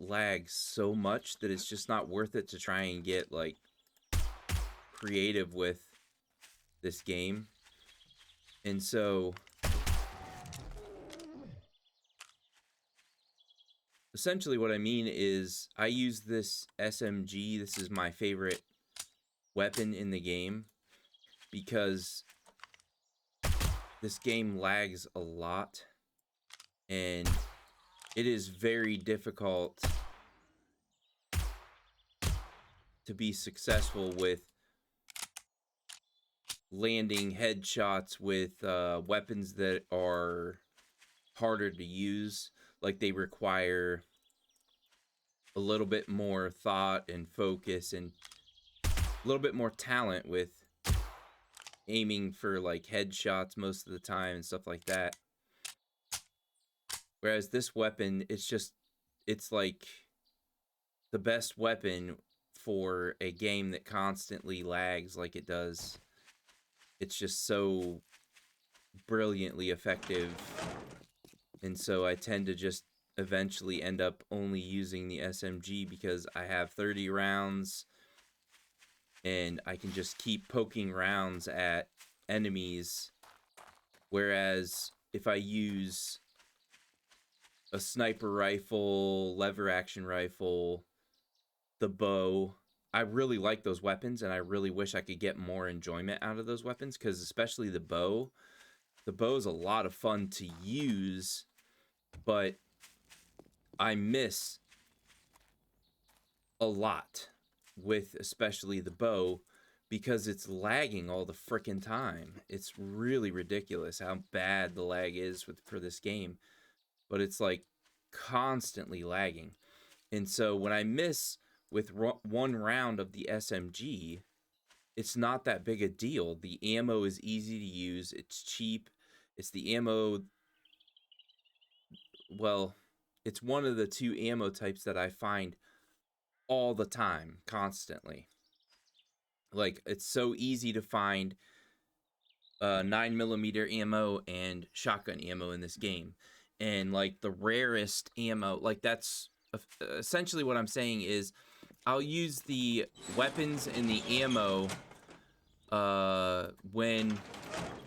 lags so much that it's just not worth it to try and get like creative with this game. And so essentially what I mean is I use this SMG. This is my favorite weapon in the game because this game lags a lot and it is very difficult to be successful with landing headshots with weapons that are harder to use. Like they require a little bit more thought and focus and a little bit more talent with aiming for like headshots most of the time and stuff like that. Whereas this weapon, it's like the best weapon for a game that constantly lags like it does. It's just so brilliantly effective. And so I tend to just eventually end up only using the SMG because I have 30 rounds and I can just keep poking rounds at enemies. Whereas if I use a sniper rifle, lever action rifle, the bow, I really like those weapons and I really wish I could get more enjoyment out of those weapons, because especially the bow is a lot of fun to use, but I miss a lot with especially the bow because it's lagging all the frickin' time. It's really ridiculous how bad the lag is for this game, but it's like constantly lagging. And so when I miss with one round of the SMG, it's not that big a deal. The ammo is easy to use, it's cheap. It's the ammo, well, it's one of the two ammo types that I find all the time, constantly. Like, it's so easy to find 9mm ammo and shotgun ammo in this game. And, like, the rarest ammo, like, that's essentially what I'm saying is I'll use the weapons and the ammo when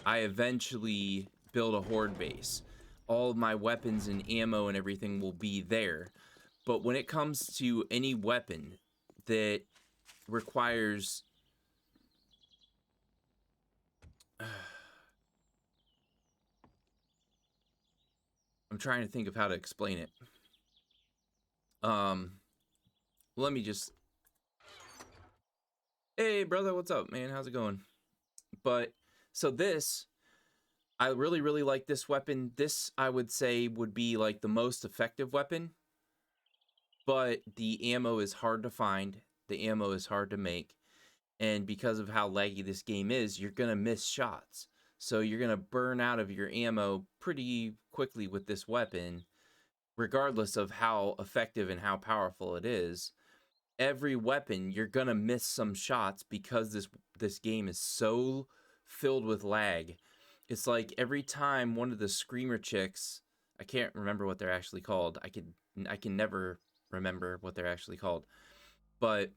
I eventually build a horde base. All of my weapons and ammo and everything will be there. But when it comes to any weapon that requires I'm trying to think of how to explain it. Let me just Hey brother, what's up, man? How's it going? But so this, I really really like this weapon. This I would say would be like the most effective weapon. But the ammo is hard to find. The ammo is hard to make. And because of how laggy this game is, you're going to miss shots. So you're going to burn out of your ammo pretty quickly with this weapon, regardless of how effective and how powerful it is. Every weapon, you're going to miss some shots because this game is so filled with lag. It's like every time one of the screamer chicks, I can't remember what they're actually called. I can never remember what they're actually called. But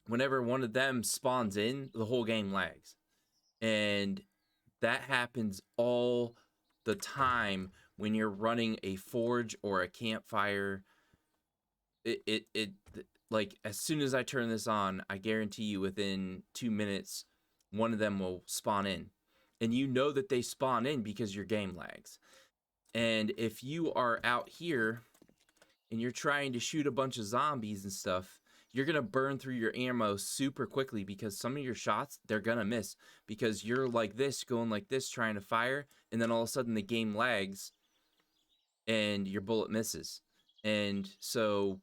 whenever one of them spawns in, the whole game lags. And that happens all the time when you're running a forge or a campfire. It like as soon as I turn this on, I guarantee you within 2 minutes, one of them will spawn in. And you know that they spawn in because your game lags. And if you are out here and you're trying to shoot a bunch of zombies and stuff, you're going to burn through your ammo super quickly because some of your shots, they're going to miss because you're like this, going like this, trying to fire, and then all of a sudden the game lags and your bullet misses. And so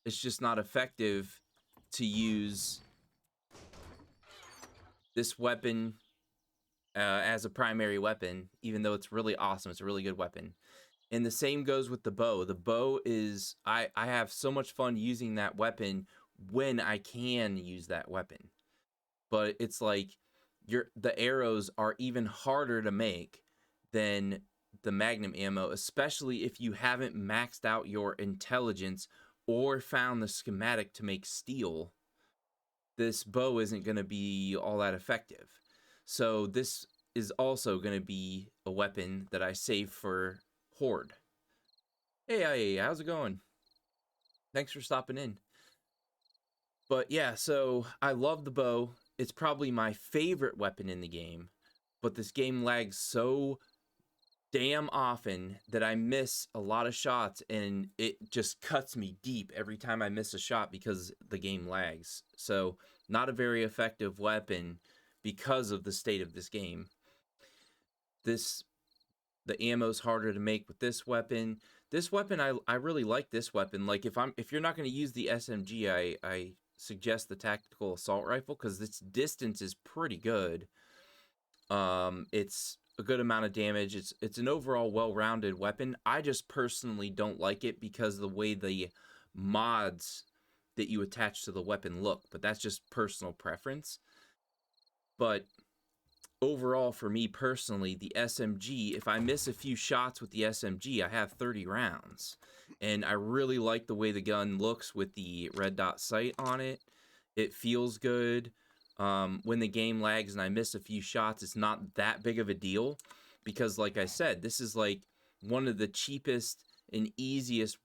it's just not effective to use this weapon as a primary weapon, even though it's really awesome. It's a really good weapon. And the same goes with the bow. The bow is, I have so much fun using that weapon when I can use that weapon. But it's like the arrows are even harder to make than the magnum ammo, especially if you haven't maxed out your intelligence or found the schematic to make steel, this bow isn't going to be all that effective. So this is also going to be a weapon that I save for Horde. Hey, how's it going? Thanks for stopping in. But yeah, so I love the bow. It's probably my favorite weapon in the game, but this game lags so damn often that I miss a lot of shots, and it just cuts me deep every time I miss a shot because the game lags. So not a very effective weapon because of the state of this game. The ammo's harder to make with this weapon. This weapon, I really like this weapon. Like if you're not going to use the SMG, I suggest the tactical assault rifle because its distance is pretty good. It's a good amount of damage. It's an overall well-rounded weapon. I just personally don't like it because of the way the mods that you attach to the weapon look, but that's just personal preference. But overall, for me personally, the SMG, if I miss a few shots with the SMG, I have 30 rounds. And I really like the way the gun looks with the red dot sight on it. It feels good. When the game lags and I miss a few shots, it's not that big of a deal. Because like I said, this is like one of the cheapest and easiest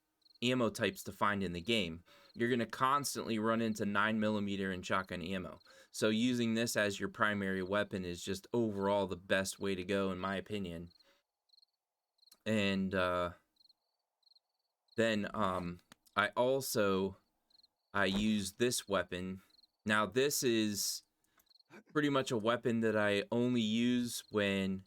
ammo types to find in the game. You're going to constantly run into 9mm and shotgun ammo. So using this as your primary weapon is just overall the best way to go, in my opinion. And then I use this weapon. Now this is pretty much a weapon that I only use when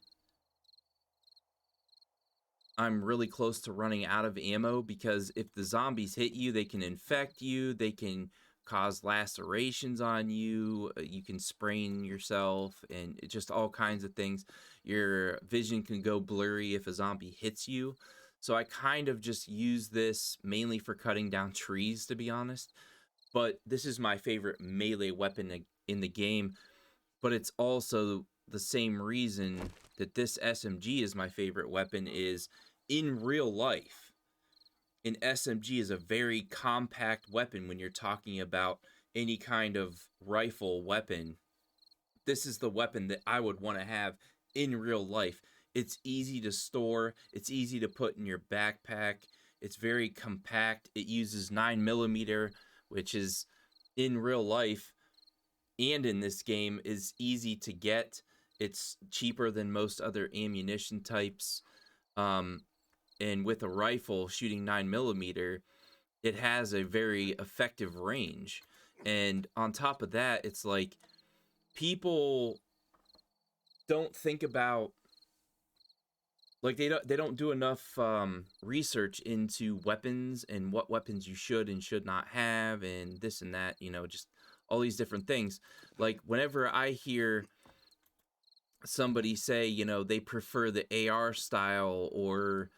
I'm really close to running out of ammo, because if the zombies hit you, they can infect you, they can cause lacerations on you, you can sprain yourself, and just all kinds of things. Your vision can go blurry if a zombie hits you. So I kind of just use this mainly for cutting down trees, to be honest. But this is my favorite melee weapon in the game. But it's also the same reason that this SMG is my favorite weapon is in real life. An SMG is a very compact weapon when you're talking about any kind of rifle weapon. This is the weapon that I would want to have in real life. It's easy to store. It's easy to put in your backpack. It's very compact. It uses 9mm, which is in real life and in this game is easy to get. It's cheaper than most other ammunition types. And with a rifle shooting 9mm, it has a very effective range. And on top of that, it's like people don't think about, like they don't do enough research into weapons and what weapons you should and should not have and this and that, just all these different things. Like whenever I hear somebody say, they prefer the AR style, or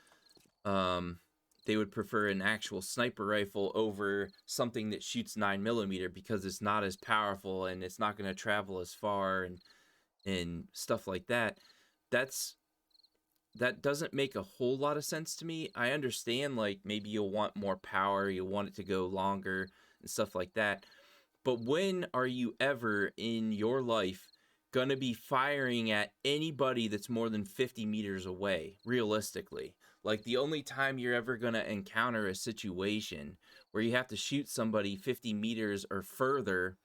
they would prefer an actual sniper rifle over something that shoots 9mm because it's not as powerful and it's not going to travel as far and stuff like that. That doesn't make a whole lot of sense to me. I understand, like, maybe you'll want more power, you'll want it to go longer and stuff like that. But when are you ever in your life going to be firing at anybody that's more than 50 meters away, realistically? Like, the only time you're ever going to encounter a situation where you have to shoot somebody 50 meters or further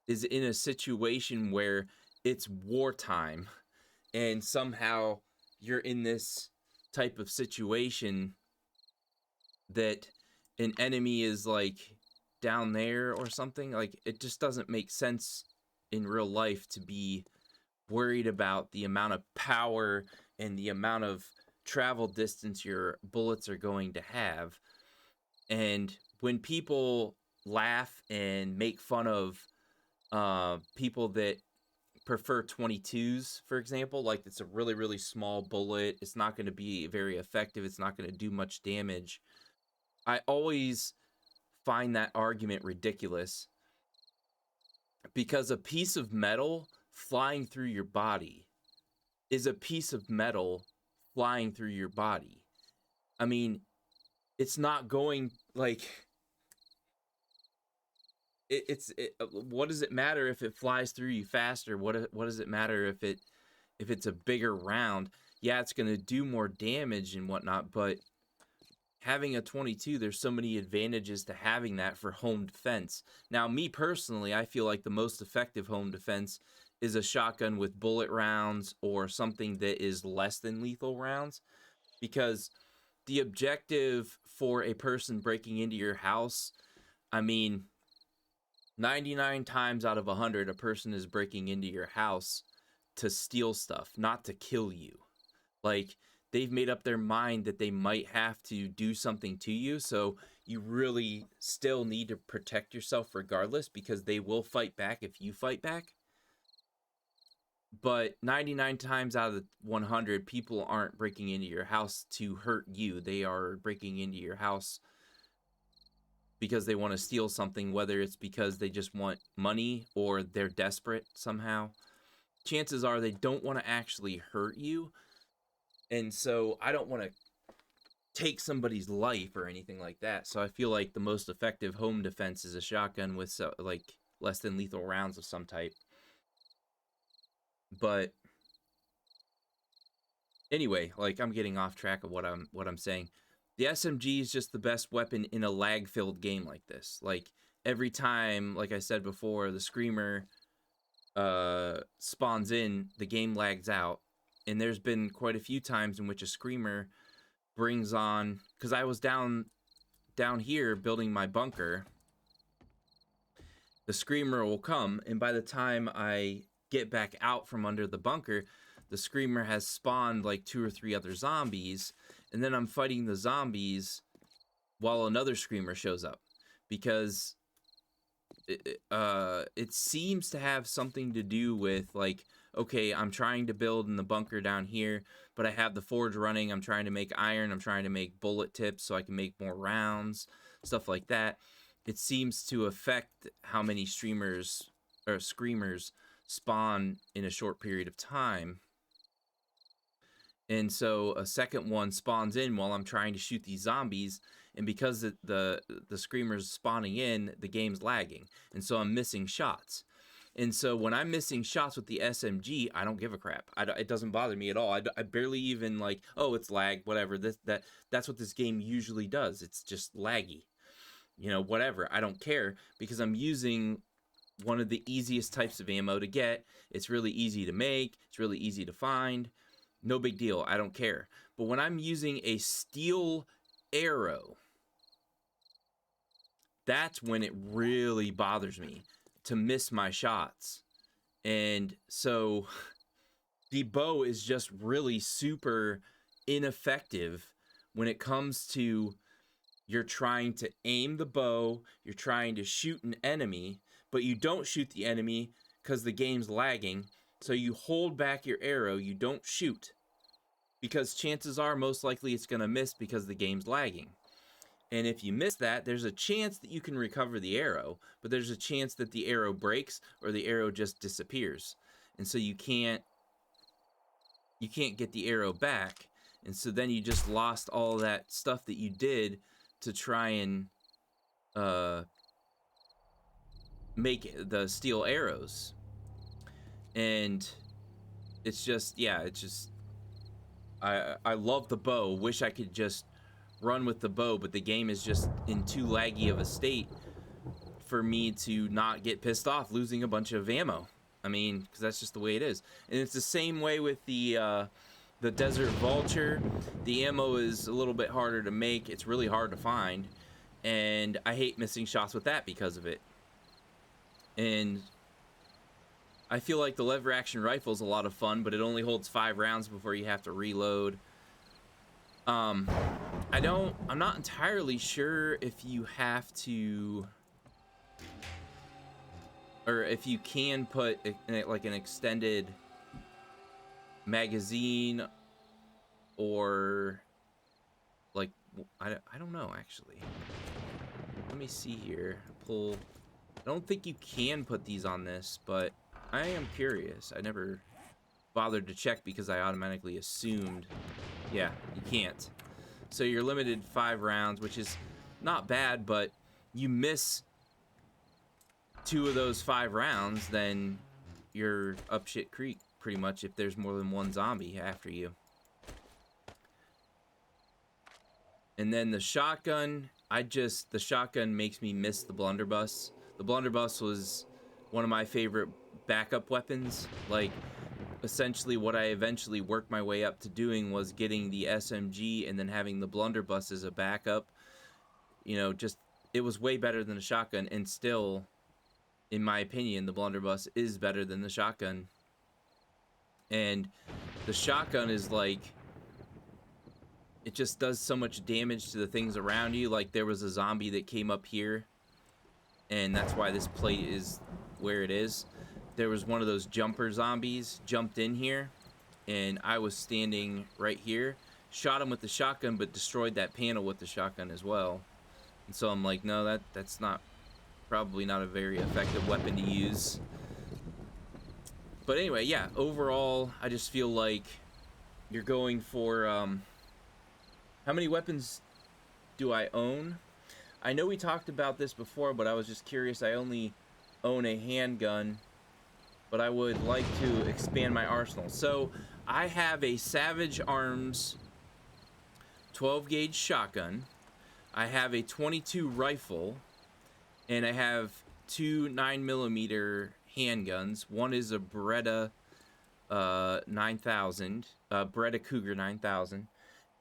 is in a situation where it's wartime, and somehow you're in this type of situation that an enemy is, like, down there or something. Like, it just doesn't make sense in real life to be worried about the amount of power and the amount of travel distance your bullets are going to have. And when people laugh and make fun of people that prefer 22s, for example, like it's a really, really small bullet, it's not going to be very effective, it's not going to do much damage, I always find that argument ridiculous, because a piece of metal flying through your body is a piece of metal flying through your body. I mean, it's not going, like, what does it matter if it flies through you faster? What does it matter if it's a bigger round? Yeah, it's going to do more damage and whatnot, but having a 22, there's so many advantages to having that for home defense. Now, me personally, I feel like the most effective home defense is a shotgun with bullet rounds or something that is less than lethal rounds, because the objective for a person breaking into your house, I mean, 99 times out of 100, a person is breaking into your house to steal stuff, not to kill you. Like, they've made up their mind that they might have to do something to you, so you really still need to protect yourself regardless, because they will fight back if you fight back. But 99 times out of 100, people aren't breaking into your house to hurt you. They are breaking into your house because they want to steal something, whether it's because they just want money or they're desperate somehow. Chances are they don't want to actually hurt you. And so I don't want to take somebody's life or anything like that. So I feel like the most effective home defense is a shotgun with like less than lethal rounds of some type. But anyway, like, I'm getting off track of what I'm saying. The SMG is just the best weapon in a lag-filled game like this. Like, every time, like I said before, the Screamer spawns in, the game lags out. And there's been quite a few times in which a Screamer brings on, because I was down here building my bunker, the Screamer will come, and by the time I get back out from under the bunker, the Screamer has spawned like 2 or 3 other zombies, and then I'm fighting the zombies while another Screamer shows up, because it seems to have something to do with, like, okay, I'm trying to build in the bunker down here, but I have the forge running, I'm trying to make iron, I'm trying to make bullet tips so I can make more rounds, stuff like that. It seems to affect how many Screamers spawn in a short period of time. And so a second one spawns in while I'm trying to shoot these zombies, and because the Screamer's spawning in, the game's lagging, and so I'm missing shots. And so when I'm missing shots with the SMG, I don't give a crap. It doesn't bother me at all. I barely even, like, oh, it's lag, whatever. That's what this game usually does. It's just laggy. You know, whatever. I don't care, because I'm using one of the easiest types of ammo to get. It's really easy to make. It's really easy to find. No big deal. I don't care. But when I'm using a steel arrow, that's when it really bothers me to miss my shots. And so the bow is just really super ineffective when it comes to, you're trying to aim the bow, you're trying to shoot an enemy, but you don't shoot the enemy because the game's lagging. So you hold back your arrow, you don't shoot, because chances are most likely it's going to miss because the game's lagging. And if you miss that, there's a chance that you can recover the arrow, but there's a chance that the arrow breaks or the arrow just disappears. And so you can't get the arrow back. And so then you just lost all that stuff that you did to try and make the steel arrows. And it's just, yeah, it's just, I love the bow. Wish I could just run with the bow, but the game is just in too laggy of a state for me to not get pissed off losing a bunch of ammo. I mean, because that's just the way it is. And it's the same way with the Desert Vulture. The ammo is a little bit harder to make. It's really hard to find, and I hate missing shots with that because of it. And I feel like the lever action rifle is a lot of fun, but it only holds 5 rounds before you have to reload. I'm not entirely sure if you have to, or if you can put like an extended magazine, or like, I don't know actually. Let me see here. I don't think you can put these on this, but I am curious. I never bothered to check because I automatically assumed, yeah, you can't. So you're limited 5 rounds, which is not bad, but you miss 2 of those 5 rounds, then you're up shit creek pretty much if there's more than one zombie after you. And then the shotgun, the shotgun makes me miss the blunderbuss. The blunderbuss was one of my favorite backup weapons. Like, essentially what I eventually worked my way up to doing was getting the SMG and then having the blunderbuss as a backup. You know, just, it was way better than the shotgun, and still, in my opinion, the blunderbuss is better than the shotgun. And the shotgun is like, it just does so much damage to the things around you. Like, there was a zombie that came up here, and that's why this plate is where it is. There was one of those jumper zombies jumped in here, and I was standing right here, shot him with the shotgun, but destroyed that panel with the shotgun as well. And so I'm like, no, that's probably not a very effective weapon to use. But anyway, yeah, overall, I just feel like you're going for, how many weapons do I own? I know we talked about this before, but I was just curious. I only own a handgun, but I would like to expand my arsenal. So I have a Savage Arms 12 gauge shotgun. I have a 22 rifle, and I have 2 9mm handguns. One is a Beretta 9000, Beretta Cougar 9000,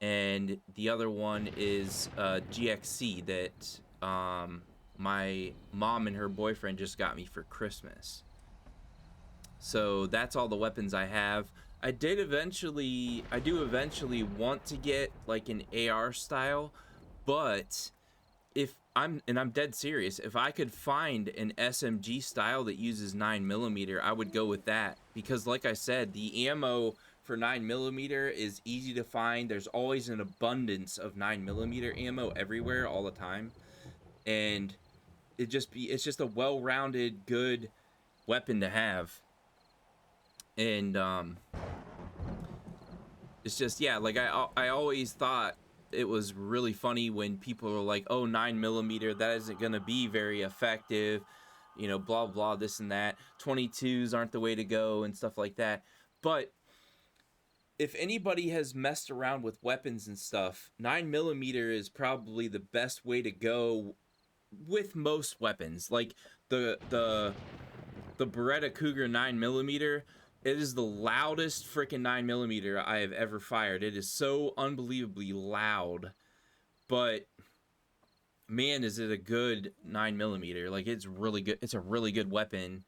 and the other one is GXC that my mom and her boyfriend just got me for Christmas. So that's all the weapons I have. I do eventually want to get like an AR style, but I'm dead serious. If I could find an SMG style that uses 9mm, I would go with that, because like I said, the ammo for 9mm is easy to find. There's always an abundance of 9mm ammo everywhere all the time, and it's just a well-rounded, good weapon to have. And it's just, yeah, like I always thought it was really funny when people were like, oh, 9mm, that isn't gonna be very effective, you know, blah blah, this and that, 22s aren't the way to go and stuff like that. But if anybody has messed around with weapons and stuff, 9mm is probably the best way to go with most weapons. Like the Beretta Cougar 9mm, it is the loudest freaking 9mm I have ever fired. It is so unbelievably loud, but man, is it a good 9mm. Like, it's really good. It's a really good weapon.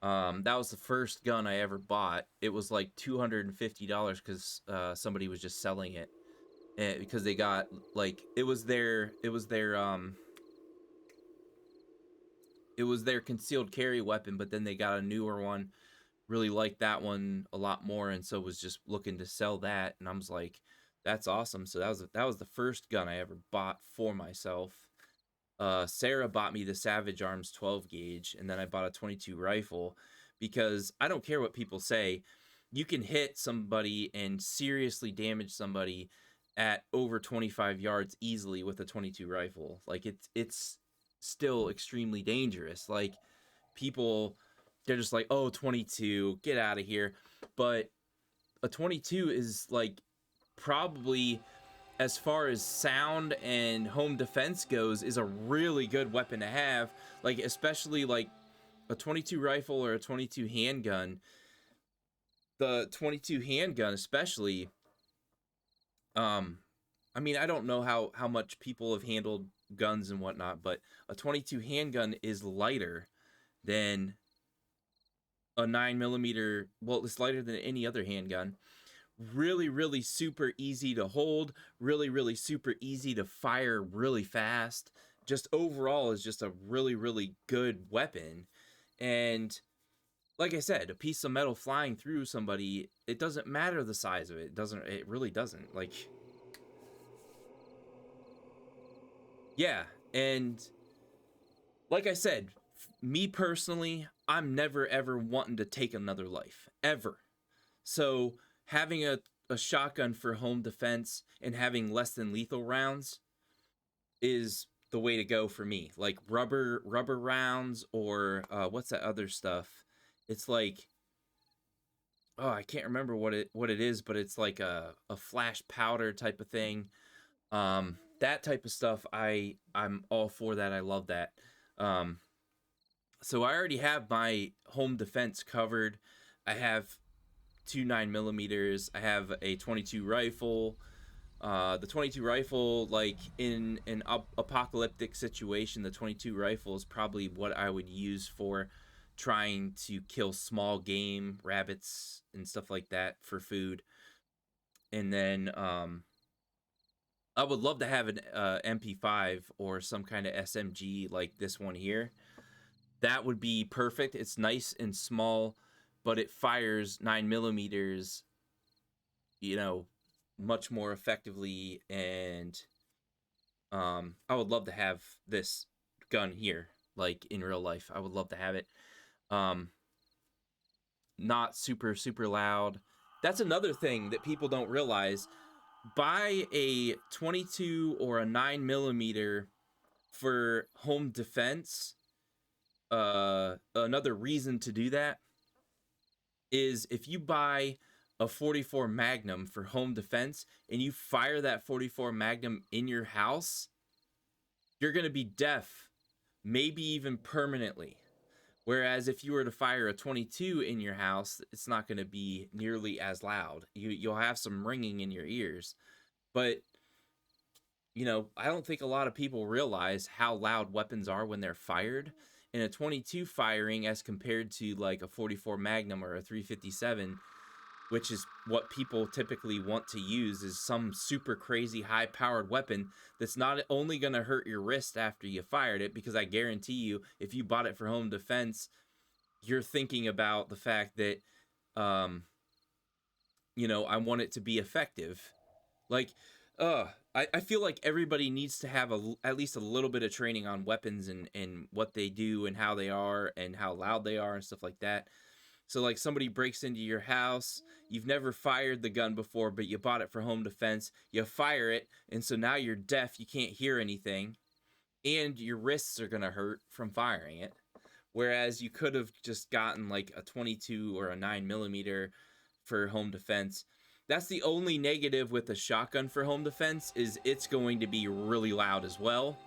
That was the first gun I ever bought. It was like $250 because somebody was just selling it, and because they got, like, it was their concealed carry weapon, but then they got a newer one, really liked that one a lot more, and so was just looking to sell that. And I was like, that's awesome. So that was the first gun I ever bought for myself. Sarah bought me the Savage Arms 12 gauge, and then I bought a 22 rifle, because I don't care what people say, you can hit somebody and seriously damage somebody at over 25 yards easily with a 22 rifle. Like, it's still extremely dangerous. Like, people, they're just like, oh, 22, get out of here. But a 22 is like probably, as far as sound and home defense goes, is a really good weapon to have. Like, especially like a 22 rifle or a 22 handgun. The 22 handgun especially, I mean, I don't know how much people have handled guns and whatnot, but a 22 handgun is lighter than a 9mm. Well, it's lighter than any other handgun. Really, really super easy to hold. Really, really super easy to fire really fast. Just overall is just a really, really good weapon. And like I said, a piece of metal flying through somebody, it doesn't matter the size of it. It really doesn't. Like, yeah. And like I said, me personally, I'm never ever wanting to take another life, ever. So having a shotgun for home defense and having less than lethal rounds is the way to go for me. Like rubber rounds, or what's that other stuff? It's like, oh, I can't remember what it is, but it's like a flash powder type of thing. That type of stuff, I'm all for that. I love that. Um, so I already have my home defense covered. I have two 9mm. I have a 22 rifle. The 22 rifle, like in an apocalyptic situation, the 22 rifle is probably what I would use for trying to kill small game, rabbits and stuff like that for food. And then I would love to have an MP5 or some kind of SMG like this one here. That would be perfect. It's nice and small, but it fires 9mm, you know, much more effectively. And I would love to have this gun here, like in real life. I would love to have it. Um, Not super super loud. That's another thing that people don't realize. Buy a 22 or a 9mm for home defense. Another reason to do that is if you buy a 44 Magnum for home defense and you fire that 44 Magnum in your house, you're going to be deaf, maybe even permanently. Whereas if you were to fire a 22 in your house, it's not going to be nearly as loud. You'll have some ringing in your ears. But, I don't think a lot of people realize how loud weapons are when they're fired. And a 22 firing as compared to like a 44 Magnum or a 357, which is what people typically want to use, is some super crazy high-powered weapon that's not only going to hurt your wrist after you fired it, because I guarantee you, if you bought it for home defense, you're thinking about the fact that, I want it to be effective. Like, I feel like everybody needs to have at least a little bit of training on weapons and what they do and how they are and how loud they are and stuff like that. So like somebody breaks into your house, you've never fired the gun before, but you bought it for home defense, you fire it, and so now you're deaf, you can't hear anything, and your wrists are going to hurt from firing it. Whereas you could have just gotten like a 22 or a 9mm for home defense. That's the only negative with a shotgun for home defense, is it's going to be really loud as well.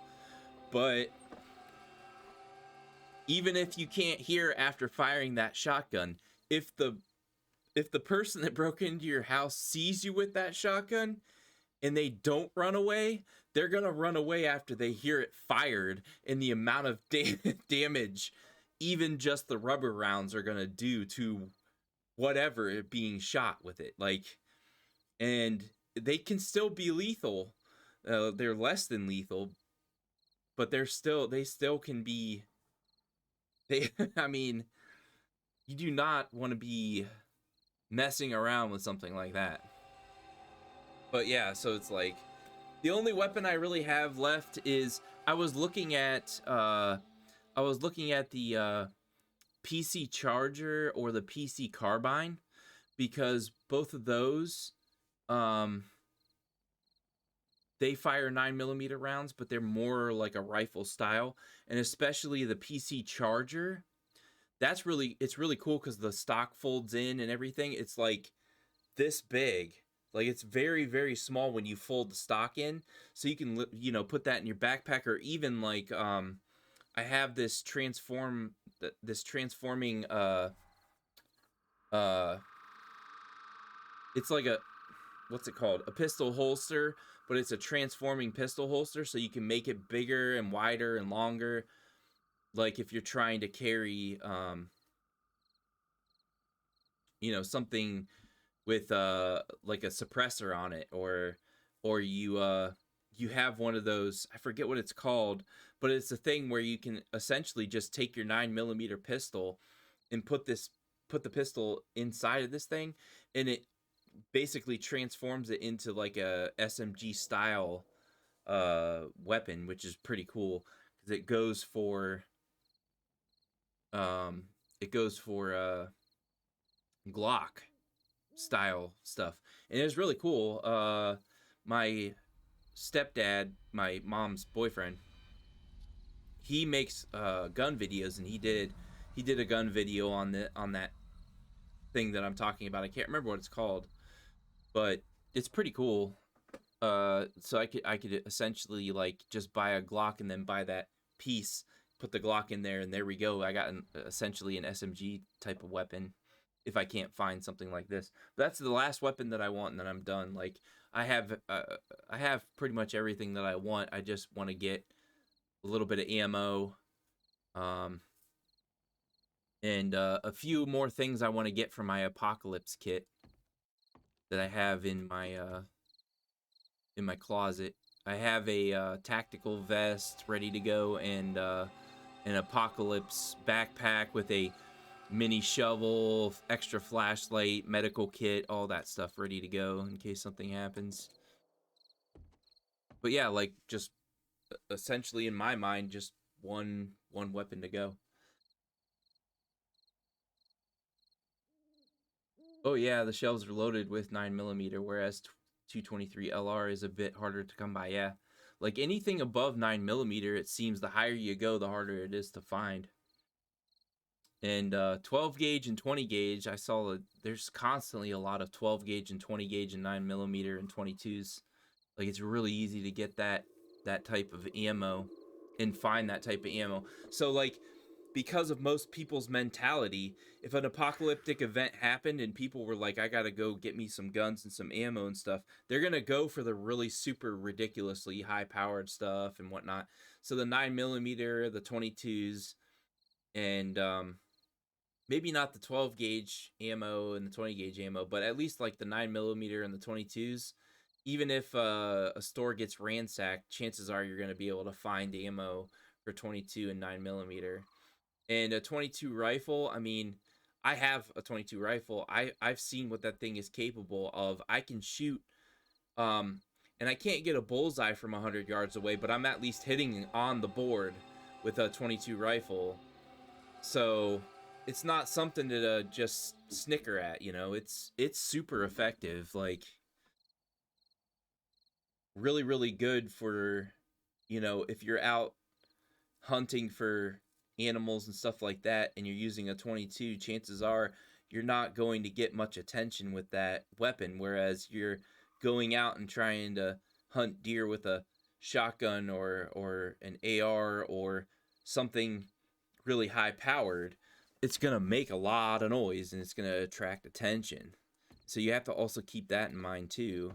But even if you can't hear after firing that shotgun, if the person that broke into your house sees you with that shotgun and they don't run away, they're gonna run away after they hear it fired, and the amount of damage even just the rubber rounds are gonna do to whatever being shot with it. Like, and they can still be lethal. They're less than lethal, but they still can be. I mean, you do not want to be messing around with something like that. But yeah, so it's like the only weapon I really have left is I was looking at the PC charger or the PC carbine, because both of those they fire 9mm rounds, but they're more like a rifle style. And especially the PC charger, it's really cool because the stock folds in and everything. It's like this big. Like, it's very very small when you fold the stock in, so you can put that in your backpack, or even like I have this transforming uh it's like a, what's it called, a pistol holster, but it's a transforming pistol holster, so you can make it bigger and wider and longer, like if you're trying to carry something with like a suppressor on it, or you have one of those, I forget what it's called, but it's a thing where you can essentially just take your 9mm pistol and put the pistol inside of this thing, and it basically transforms it into like a SMG style weapon, which is pretty cool because it goes for Glock style stuff, and it's really cool. My stepdad, my mom's boyfriend, he makes gun videos, and he did a gun video on that thing that I'm talking about. I can't remember what it's called, but it's pretty cool. So I could essentially like just buy a Glock and then buy that piece, put the Glock in there, and there we go. I got essentially an SMG type of weapon. If I can't find something like this, but that's the last weapon that I want, and then I'm done. Like I have pretty much everything that I want. I just want to get a little bit of ammo, um, and a few more things I want to get from my apocalypse kit that I have in my closet. I have a tactical vest ready to go, and an apocalypse backpack with a mini shovel, extra flashlight, medical kit, all that stuff ready to go in case something happens. But yeah, like just essentially in my mind, just one weapon to go. Oh yeah, the shells are loaded with 9mm, whereas 223 LR is a bit harder to come by. Yeah, like anything above 9mm, it seems the higher you go, the harder it is to find. And 12 gauge and 20 gauge, I saw there's constantly a lot of 12 gauge and 20 gauge and 9mm and 22s. Like it's really easy to get that type of ammo and find that type of ammo. So like because of most people's mentality, if an apocalyptic event happened and people were like, I gotta go get me some guns and some ammo and stuff, they're gonna go for the really super ridiculously high powered stuff and whatnot. So the 9mm, the 22s, and maybe not the 12 gauge ammo and the 20 gauge ammo, but at least like the 9mm and the 22s. Even if a store gets ransacked, chances are you're going to be able to find ammo for 22 and 9mm. And a 22 rifle, I mean, I have a 22 rifle. I've seen what that thing is capable of. I can shoot, um, and I can't get a bullseye from 100 yards away, but I'm at least hitting on the board with a 22 rifle. So it's not something to just snicker at, you know. It's super effective, like really really good for, you know, if you're out hunting for animals and stuff like that and you're using a 22, chances are you're not going to get much attention with that weapon, whereas you're going out and trying to hunt deer with a shotgun or an AR or something really high powered, it's going to make a lot of noise and it's going to attract attention. So you have to also keep that in mind too.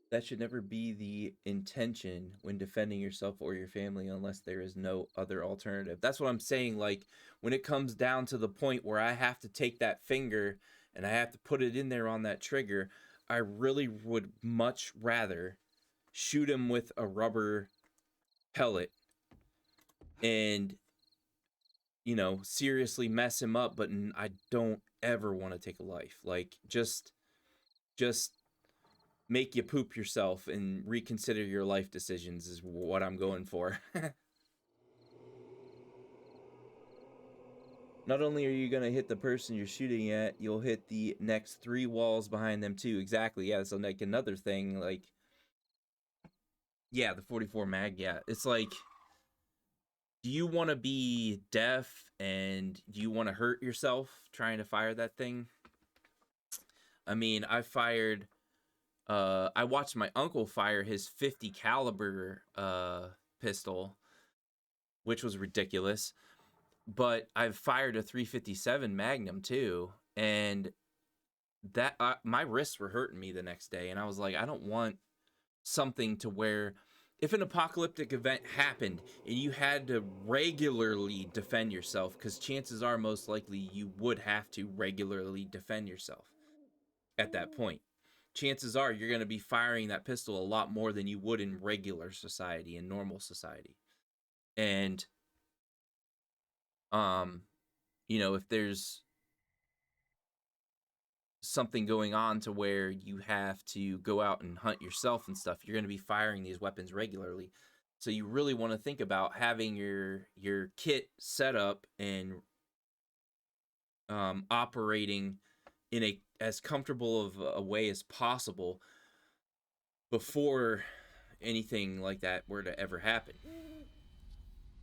That should never be the intention when defending yourself or your family unless there is no other alternative. That's what I'm saying. Like, when it comes down to the point where I have to take that finger and I have to put it in there on that trigger, I really would much rather shoot him with a rubber pellet and, you know, seriously mess him up, but I don't ever want to take a life. Like, just make you poop yourself and reconsider your life decisions is what I'm going for. Not only are you going to hit the person you're shooting at, you'll hit the next 3 walls behind them too. Exactly. Yeah, so like another thing, like, yeah, the 44 mag, yeah. It's like, do you want to be deaf and do you want to hurt yourself trying to fire that thing? I mean, I watched my uncle fire his 50 caliber pistol, which was ridiculous. But I've fired a 357 Magnum too, and that my wrists were hurting me the next day, and I was like, I don't want something to where if an apocalyptic event happened and you had to regularly defend yourself, because chances are most likely you would have to regularly defend yourself at that point. Chances are you're going to be firing that pistol a lot more than you would in regular society, in normal society. And um you know, if there's something going on to where you have to go out and hunt yourself and stuff, you're going to be firing these weapons regularly. So you really want to think about having your kit set up and operating in a as comfortable of a way as possible before anything like that were to ever happen. And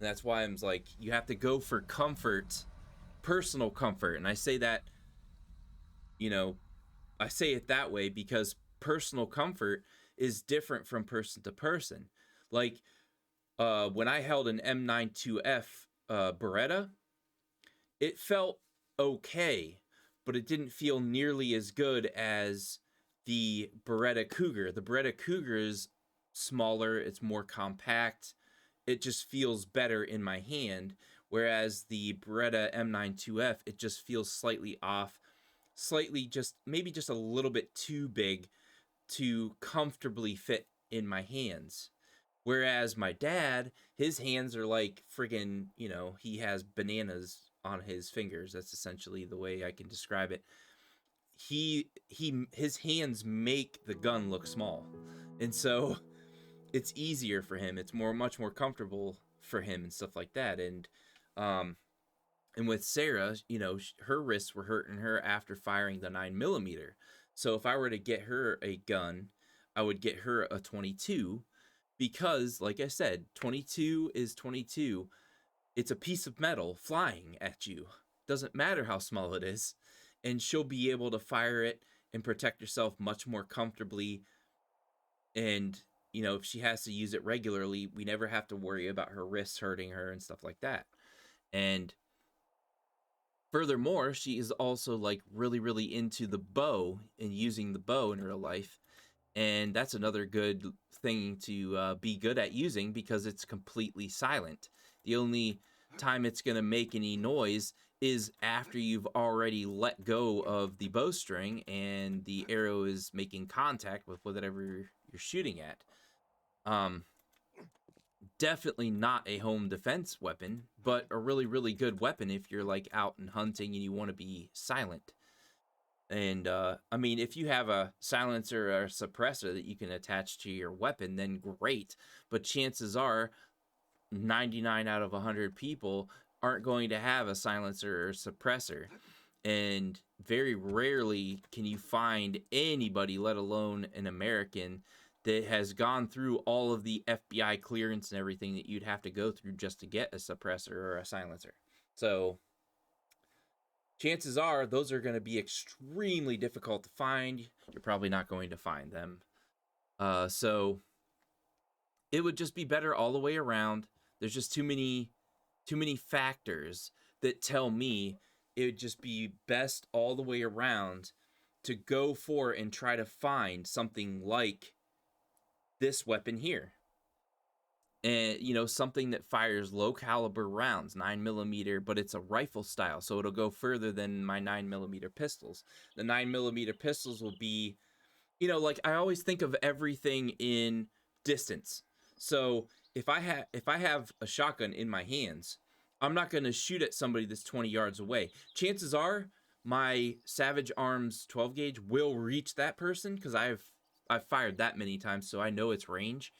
that's why I'm like, you have to go for comfort, personal comfort. And I say that, you know, I say it that way because personal comfort is different from person to person. Like, when I held an M92F Beretta, it felt okay, but it didn't feel nearly as good as the Beretta Cougar. The Beretta Cougar is smaller, it's more compact, it just feels better in my hand. Whereas the Beretta M92F, it just feels slightly off, slightly just maybe just a little bit too big to comfortably fit in my hands. Whereas my dad, his hands are like friggin', he has bananas on his fingers. That's essentially the way I can describe it. His hands make the gun look small. And so it's easier for him. It's much more comfortable for him and stuff like that. Um and with Sarah, her wrists were hurting her after firing the 9mm. So if I were to get her a gun, I would get her a 22 because, like I said, 22 is 22. It's a piece of metal flying at you. Doesn't matter how small it is. And she'll be able to fire it and protect herself much more comfortably. And, if she has to use it regularly, we never have to worry about her wrists hurting her and stuff like that. And furthermore, she is also like really, really into the bow and using the bow in real life. And that's another good thing to be good at using because it's completely silent. The only time it's going to make any noise is after you've already let go of the bowstring and the arrow is making contact with whatever you're shooting at. Definitely not a home defense weapon, but a really, really good weapon if you're like out and hunting and you want to be silent. And I mean, if you have a silencer or a suppressor that you can attach to your weapon, then great. But chances are 99 out of 100 people aren't going to have a silencer or suppressor. And very rarely can you find anybody, let alone an American, that has gone through all of the FBI clearance and everything that you'd have to go through just to get a suppressor or a silencer. So chances are those are going to be extremely difficult to find. You're probably not going to find them. So it would just be better all the way around. There's just too many factors that tell me it would just be best all the way around to go for and try to find something like this weapon here. And something that fires low caliber rounds, 9mm, but it's a rifle style, so it'll go further than my 9mm pistols. The 9mm pistols will be, like I always think of everything in distance. So if I have a shotgun in my hands, I'm not going to shoot at somebody that's 20 yards away. Chances are my Savage Arms 12 gauge will reach that person because I've fired that many times, so I know its range.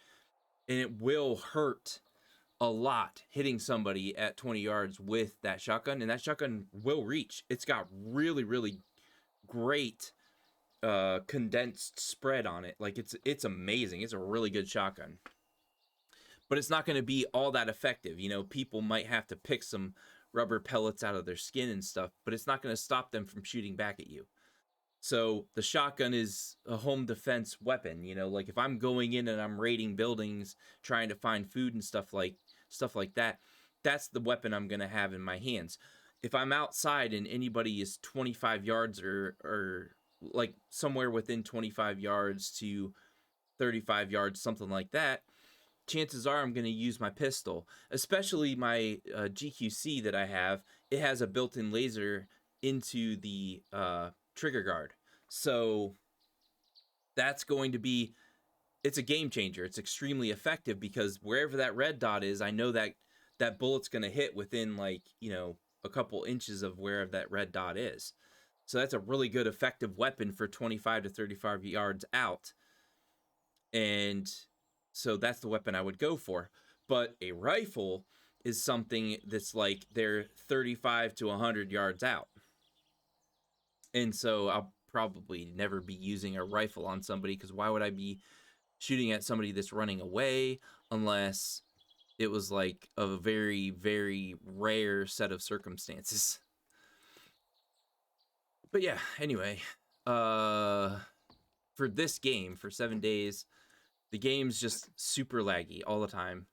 And it will hurt a lot hitting somebody at 20 yards with that shotgun, and that shotgun will reach. It's got really, really great condensed spread on it. Like it's amazing. It's a really good shotgun. But it's not going to be all that effective. People might have to pick some rubber pellets out of their skin and stuff, but it's not going to stop them from shooting back at you. So the shotgun is a home defense weapon, like if I'm going in and I'm raiding buildings, trying to find food and stuff like that, that's the weapon I'm going to have in my hands. If I'm outside and anybody is 25 yards or like somewhere within 25 yards to 35 yards, something like that, chances are I'm going to use my pistol, especially my GQC that I have. It has a built-in laser into the trigger guard. So that's going to be, it's a game changer. It's extremely effective because wherever that red dot is, I know that that bullet's going to hit within like, a couple inches of where that red dot is. So that's a really good effective weapon for 25 to 35 yards out. And so that's the weapon I would go for. But a rifle is something that's like they're 35 to 100 yards out. And so I'll probably never be using a rifle on somebody, because why would I be shooting at somebody that's running away unless it was like a very, very rare set of circumstances. But yeah, anyway, for this game, for 7 days, the game's just super laggy all the time.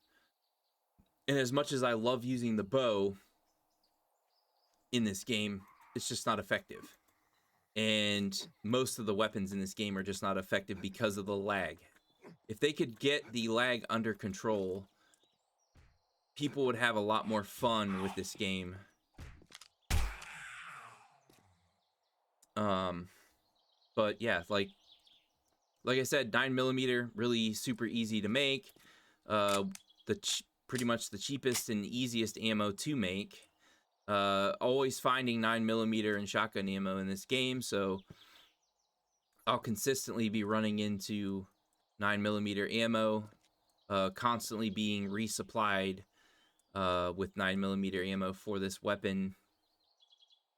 And as much as I love using the bow in this game, it's just not effective. And most of the weapons in this game are just not effective because of the lag. If they could get the lag under control, people would have a lot more fun with this game. But yeah, like I said, 9mm, really super easy to make. Pretty much the cheapest and easiest ammo to make. Always finding 9mm and shotgun ammo in this game, so I'll consistently be running into 9mm ammo, constantly being resupplied with 9mm ammo for this weapon.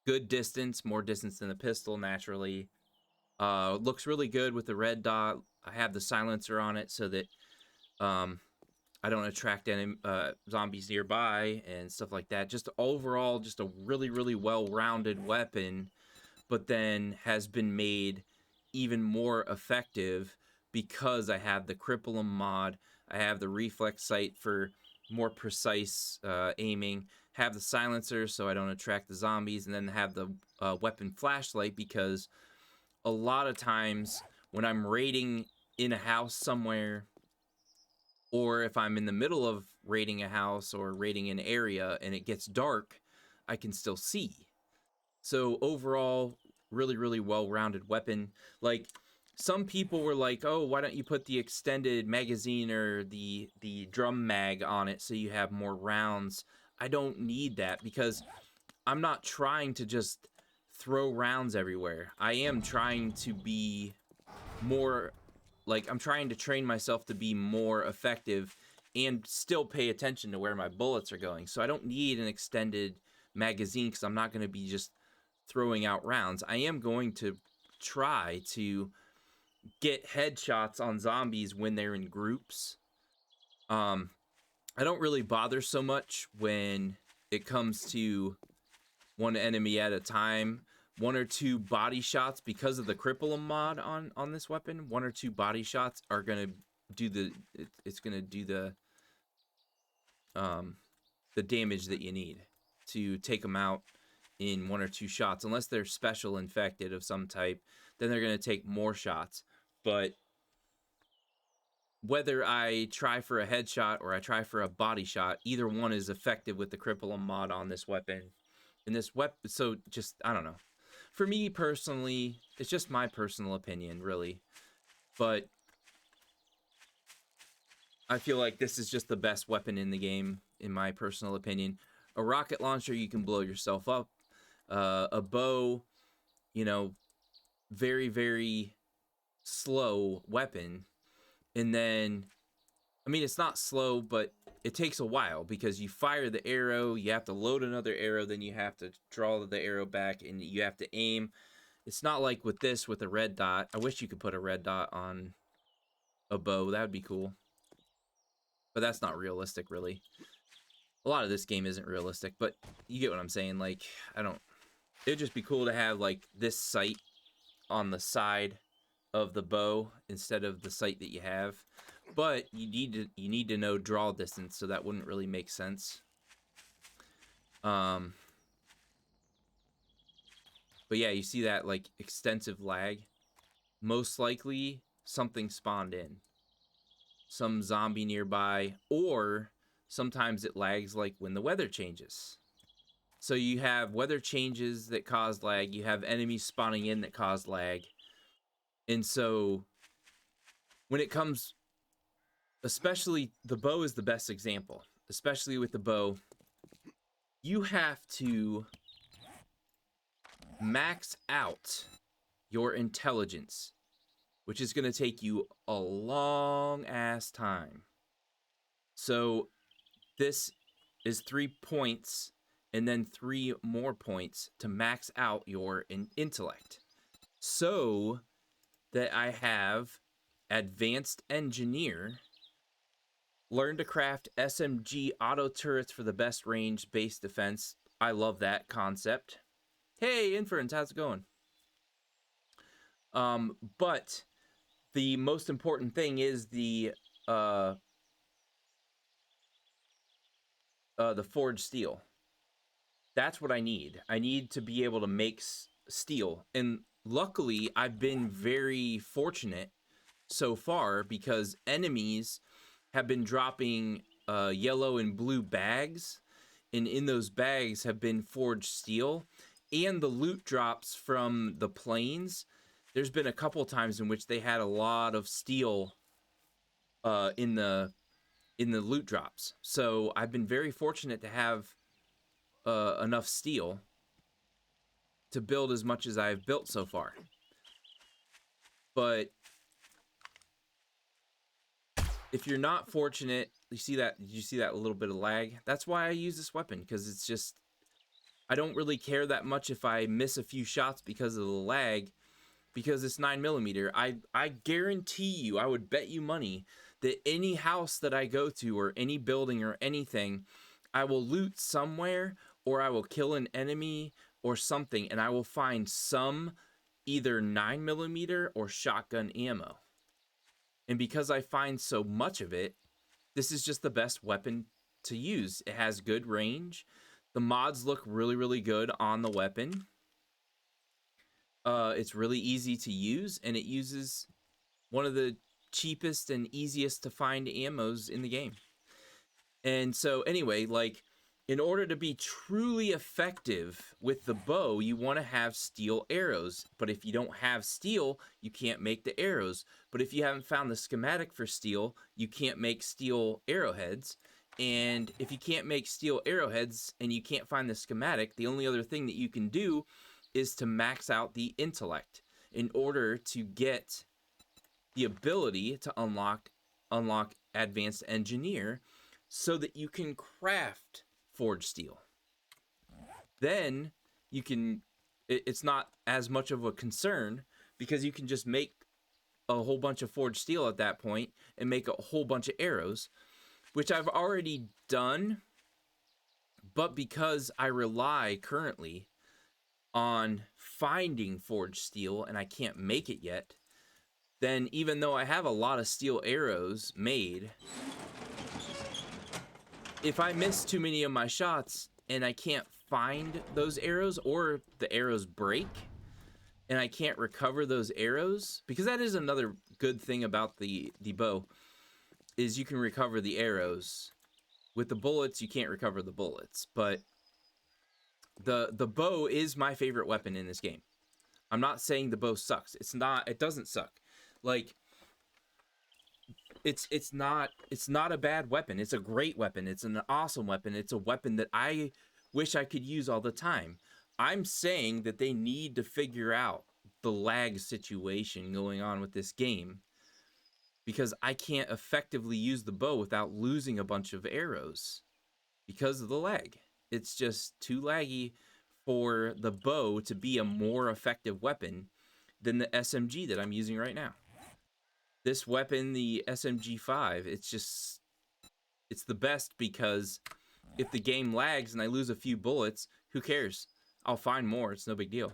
Good distance, more distance than the pistol, naturally. Looks really good with the red dot. I have the silencer on it so that I don't attract any zombies nearby and stuff like that. Just overall, just a really, really well-rounded weapon, but then has been made even more effective because I have the Cripple 'em mod. I have the reflex sight for more precise aiming. Have the silencer so I don't attract the zombies, and then have the weapon flashlight, because a lot of times when I'm raiding in a house somewhere, or if I'm in the middle of raiding a house or raiding an area and it gets dark, I can still see. So overall, really, really well-rounded weapon. Like, some people were like, oh, why don't you put the extended magazine or the drum mag on it so you have more rounds? I don't need that, because I'm not trying to just throw rounds everywhere. I am trying to be more, like, I'm trying to train myself to be more effective and still pay attention to where my bullets are going. So I don't need an extended magazine, because I'm not going to be just throwing out rounds. I am going to try to get headshots on zombies when they're in groups. I don't really bother so much when it comes to one enemy at a time. 1 or 2 body shots, because of the Cripple 'em mod on this weapon. 1 or 2 body shots are gonna do it's gonna do the damage that you need to take them out in 1 or 2 shots. Unless they're special infected of some type, then they're gonna take more shots. But whether I try for a headshot or I try for a body shot, either one is effective with the Cripple 'em mod on this weapon. And this weapon, so just, I don't know. For me personally, it's just my personal opinion, really. But I feel like this is just the best weapon in the game, in my personal opinion. A rocket launcher, you can blow yourself up. A bow, you know, very, very slow weapon. And then, I mean, it's not slow, but it takes a while, because you fire the arrow, you have to load another arrow, then you have to draw the arrow back, and you have to aim. It's not like with this, with a red dot. I wish you could put a red dot on a bow. That would be cool. But that's not realistic, really. A lot of this game isn't realistic, but you get what I'm saying. Like, I don't... It would just be cool to have, like, this sight on the side of the bow instead of the sight that you have. But you need to know draw distance, so that wouldn't really make sense. But yeah, you see that, like, extensive lag. Most likely, something spawned in. Some zombie nearby, or sometimes it lags like when the weather changes. So you have weather changes that cause lag, you have enemies spawning in that cause lag. And so when it comes, especially the bow is the best example, especially with the bow, you have to max out your intelligence, which is going to take you a long ass time. So this is 3 points and then 3 more points to max out your intellect. So that I have Advanced Engineer, learn to craft SMG auto turrets for the best range base defense. I love that concept. Hey, Inference, how's it going? But the most important thing is the forged steel. That's what I need. I need to be able to make steel. And luckily, I've been very fortunate so far because enemies have been dropping yellow and blue bags. And in those bags have been forged steel. And the loot drops from the planes. There's been a couple times in which they had a lot of steel in the loot drops. So I've been very fortunate to have enough steel to build as much as I've built so far. But if you're not fortunate, you see that, did you see that little bit of lag? That's why I use this weapon, because it's just, I don't really care that much if I miss a few shots because of the lag, because it's 9mm. I guarantee you, I would bet you money that any house that I go to, or any building or anything, I will loot somewhere, or I will kill an enemy or something, and I will find some either 9mm or shotgun ammo. And because I find so much of it, this is just the best weapon to use. It has good range. The mods look really, really good on the weapon. It's really easy to use, and it uses one of the cheapest and easiest to find ammos in the game. And so anyway, like, in order to be truly effective with the bow, you want to have steel arrows. But if you don't have steel, you can't make the arrows. But if you haven't found the schematic for steel, you can't make steel arrowheads. And if you can't make steel arrowheads and you can't find the schematic, the only other thing that you can do is to max out the intellect in order to get the ability to unlock Advanced Engineer, so that you can craft forged steel. Then you can, it's not as much of a concern, because you can just make a whole bunch of forged steel at that point and make a whole bunch of arrows, which I've already done. But because I rely currently on finding forged steel and I can't make it yet, then even though I have a lot of steel arrows made, if I miss too many of my shots and I can't find those arrows, or the arrows break and I can't recover those arrows, because that is another good thing about the bow, is you can recover the arrows. With the bullets, you can't recover the bullets, but the bow is my favorite weapon in this game. I'm not saying the bow sucks. It's not, it doesn't suck. Like, it's not a bad weapon. It's a great weapon. It's an awesome weapon. It's a weapon that I wish I could use all the time. I'm saying that they need to figure out the lag situation going on with this game, because I can't effectively use the bow without losing a bunch of arrows because of the lag. It's just too laggy for the bow to be a more effective weapon than the SMG that I'm using right now. This weapon, the SMG5, it's the best, because if the game lags and I lose a few bullets, who cares? I'll find more. It's no big deal.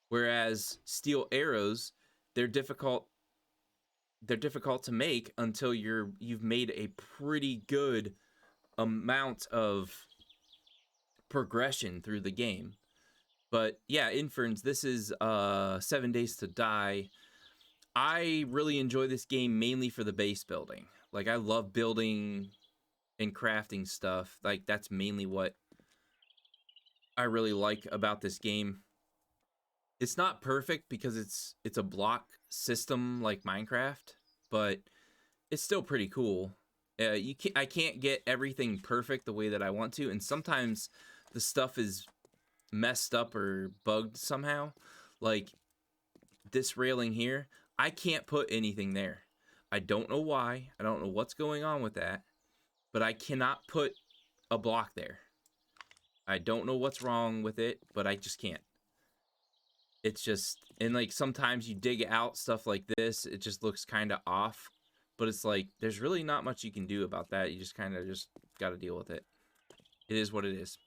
Whereas steel arrows, they're difficult to make until you've made a pretty good amount of progression through the game. But yeah, Inference, this is 7 Days to Die. I really enjoy this game mainly for the base building. Like, I love building and crafting stuff. Like, that's mainly what I really like about this game. It's not perfect because it's a block system like Minecraft, but it's still pretty cool. I can't get everything perfect the way that I want to, and sometimes the stuff is messed up or bugged somehow. Like this railing here, I can't put anything there. I don't know why. I don't know what's going on with that, but I cannot put a block there. I don't know what's wrong with it, but I just can't. It's just, and like sometimes you dig out stuff like this, it just looks kind of off. But it's like, there's really not much you can do about that. You just kind of just got to deal with it. It is what it is.